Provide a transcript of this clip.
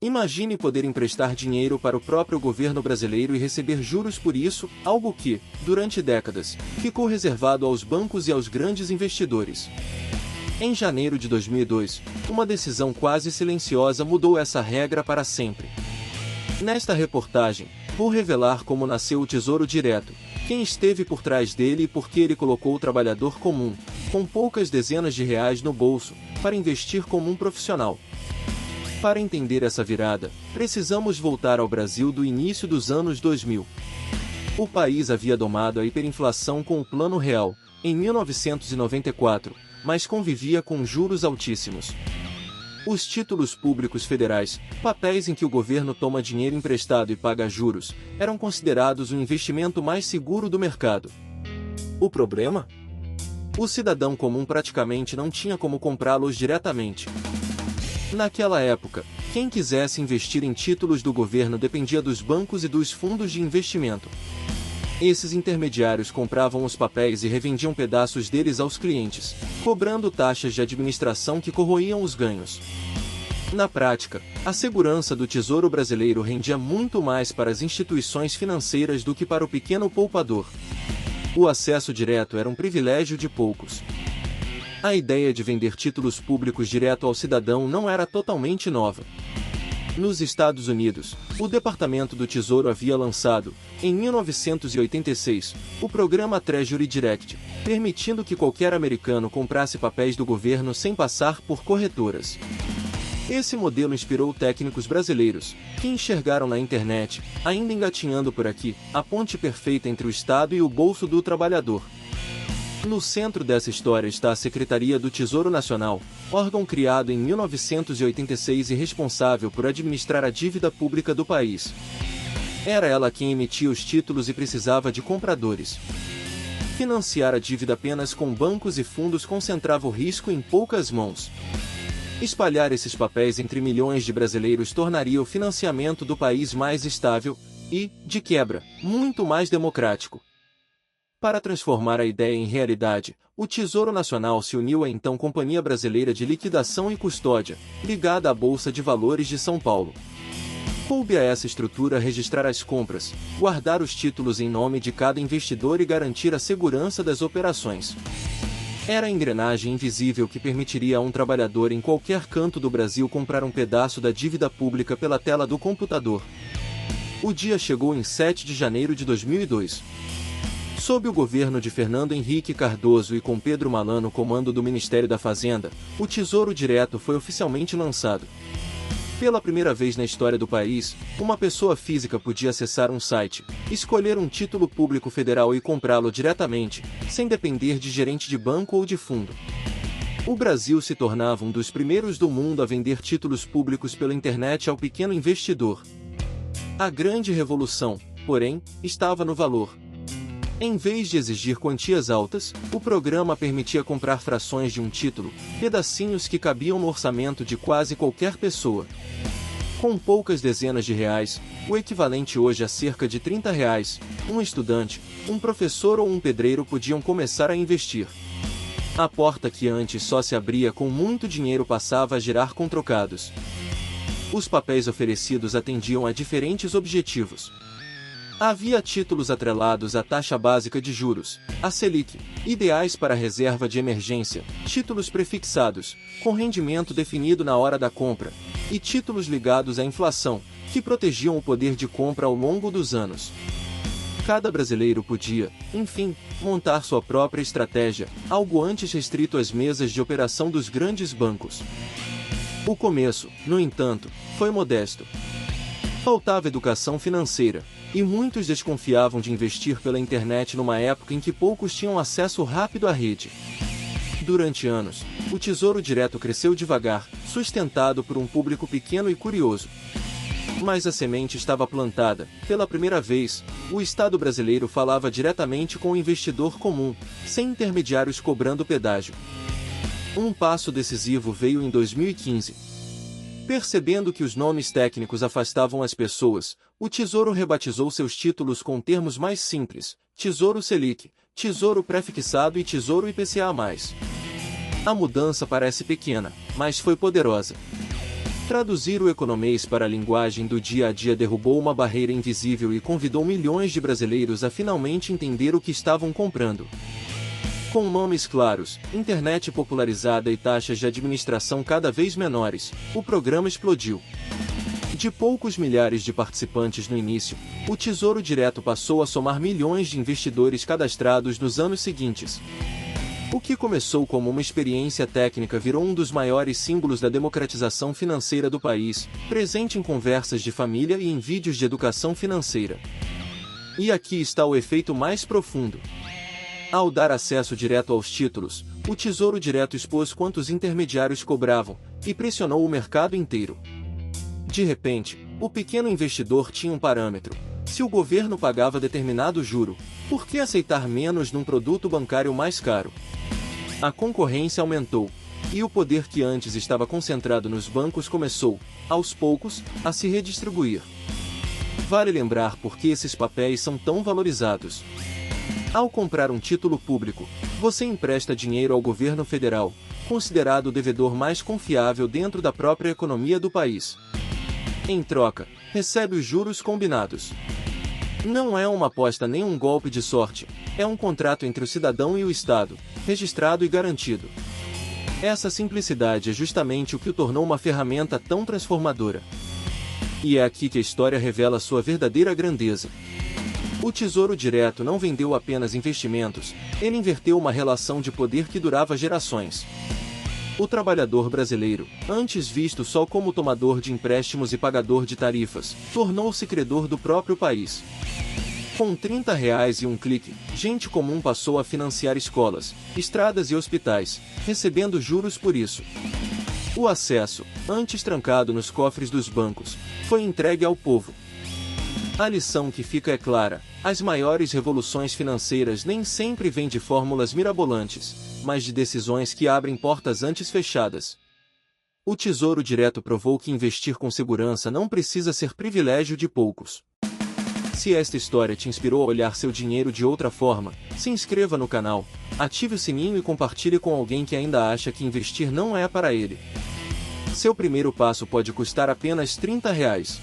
Imagine poder emprestar dinheiro para o próprio governo brasileiro e receber juros por isso, algo que, durante décadas, ficou reservado aos bancos e aos grandes investidores. Em janeiro de 2002, uma decisão quase silenciosa mudou essa regra para sempre. Nesta reportagem, vou revelar como nasceu o Tesouro Direto, quem esteve por trás dele e por que ele colocou o trabalhador comum, com poucas dezenas de reais no bolso, para investir como um profissional. Para entender essa virada, precisamos voltar ao Brasil do início dos anos 2000. O país havia domado a hiperinflação com o Plano Real, em 1994, mas convivia com juros altíssimos. Os títulos públicos federais, papéis em que o governo toma dinheiro emprestado e paga juros, eram considerados o investimento mais seguro do mercado. O problema? O cidadão comum praticamente não tinha como comprá-los diretamente. Naquela época, quem quisesse investir em títulos do governo dependia dos bancos e dos fundos de investimento. Esses intermediários compravam os papéis e revendiam pedaços deles aos clientes, cobrando taxas de administração que corroíam os ganhos. Na prática, a segurança do Tesouro Brasileiro rendia muito mais para as instituições financeiras do que para o pequeno poupador. O acesso direto era um privilégio de poucos. A ideia de vender títulos públicos direto ao cidadão não era totalmente nova. Nos Estados Unidos, o Departamento do Tesouro havia lançado, em 1986, o programa Treasury Direct, permitindo que qualquer americano comprasse papéis do governo sem passar por corretoras. Esse modelo inspirou técnicos brasileiros, que enxergaram na internet, ainda engatinhando por aqui, a ponte perfeita entre o Estado e o bolso do trabalhador. No centro dessa história está a Secretaria do Tesouro Nacional, órgão criado em 1986 e responsável por administrar a dívida pública do país. Era ela quem emitia os títulos e precisava de compradores. Financiar a dívida apenas com bancos e fundos concentrava o risco em poucas mãos. Espalhar esses papéis entre milhões de brasileiros tornaria o financiamento do país mais estável e, de quebra, muito mais democrático. Para transformar a ideia em realidade, o Tesouro Nacional se uniu à então Companhia Brasileira de Liquidação e Custódia, ligada à Bolsa de Valores de São Paulo. Coube a essa estrutura registrar as compras, guardar os títulos em nome de cada investidor e garantir a segurança das operações. Era a engrenagem invisível que permitiria a um trabalhador em qualquer canto do Brasil comprar um pedaço da dívida pública pela tela do computador. O dia chegou em 7 de janeiro de 2002. Sob o governo de Fernando Henrique Cardoso e com Pedro Malan no comando do Ministério da Fazenda, o Tesouro Direto foi oficialmente lançado. Pela primeira vez na história do país, uma pessoa física podia acessar um site, escolher um título público federal e comprá-lo diretamente, sem depender de gerente de banco ou de fundo. O Brasil se tornava um dos primeiros do mundo a vender títulos públicos pela internet ao pequeno investidor. A grande revolução, porém, estava no valor. Em vez de exigir quantias altas, o programa permitia comprar frações de um título, pedacinhos que cabiam no orçamento de quase qualquer pessoa. Com poucas dezenas de reais, o equivalente hoje a cerca de R$ 30, um estudante, um professor ou um pedreiro podiam começar a investir. A porta que antes só se abria com muito dinheiro passava a girar com trocados. Os papéis oferecidos atendiam a diferentes objetivos. Havia títulos atrelados à taxa básica de juros, a Selic, ideais para reserva de emergência, títulos prefixados, com rendimento definido na hora da compra, e títulos ligados à inflação, que protegiam o poder de compra ao longo dos anos. Cada brasileiro podia, enfim, montar sua própria estratégia, algo antes restrito às mesas de operação dos grandes bancos. O começo, no entanto, foi modesto. Faltava educação financeira, e muitos desconfiavam de investir pela internet numa época em que poucos tinham acesso rápido à rede. Durante anos, o Tesouro Direto cresceu devagar, sustentado por um público pequeno e curioso. Mas a semente estava plantada. Pela primeira vez, o Estado brasileiro falava diretamente com o investidor comum, sem intermediários cobrando pedágio. Um passo decisivo veio em 2015. Percebendo que os nomes técnicos afastavam as pessoas, o Tesouro rebatizou seus títulos com termos mais simples: Tesouro Selic, Tesouro Prefixado e Tesouro IPCA+. A mudança parece pequena, mas foi poderosa. Traduzir o economês para a linguagem do dia a dia derrubou uma barreira invisível e convidou milhões de brasileiros a finalmente entender o que estavam comprando. Com nomes claros, internet popularizada e taxas de administração cada vez menores, o programa explodiu. De poucos milhares de participantes no início, o Tesouro Direto passou a somar milhões de investidores cadastrados nos anos seguintes. O que começou como uma experiência técnica virou um dos maiores símbolos da democratização financeira do país, presente em conversas de família e em vídeos de educação financeira. E aqui está o efeito mais profundo. Ao dar acesso direto aos títulos, o Tesouro Direto expôs quantos intermediários cobravam, e pressionou o mercado inteiro. De repente, o pequeno investidor tinha um parâmetro. Se o governo pagava determinado juro, por que aceitar menos num produto bancário mais caro? A concorrência aumentou, e o poder que antes estava concentrado nos bancos começou, aos poucos, a se redistribuir. Vale lembrar por que esses papéis são tão valorizados. Ao comprar um título público, você empresta dinheiro ao governo federal, considerado o devedor mais confiável dentro da própria economia do país. Em troca, recebe os juros combinados. Não é uma aposta nem um golpe de sorte, é um contrato entre o cidadão e o Estado, registrado e garantido. Essa simplicidade é justamente o que o tornou uma ferramenta tão transformadora. E é aqui que a história revela sua verdadeira grandeza. O Tesouro Direto não vendeu apenas investimentos, ele inverteu uma relação de poder que durava gerações. O trabalhador brasileiro, antes visto só como tomador de empréstimos e pagador de tarifas, tornou-se credor do próprio país. Com R$30 e um clique, gente comum passou a financiar escolas, estradas e hospitais, recebendo juros por isso. O acesso, antes trancado nos cofres dos bancos, foi entregue ao povo. A lição que fica é clara: as maiores revoluções financeiras nem sempre vêm de fórmulas mirabolantes, mas de decisões que abrem portas antes fechadas. O Tesouro Direto provou que investir com segurança não precisa ser privilégio de poucos. Se esta história te inspirou a olhar seu dinheiro de outra forma, se inscreva no canal, ative o sininho e compartilhe com alguém que ainda acha que investir não é para ele. Seu primeiro passo pode custar apenas R$30.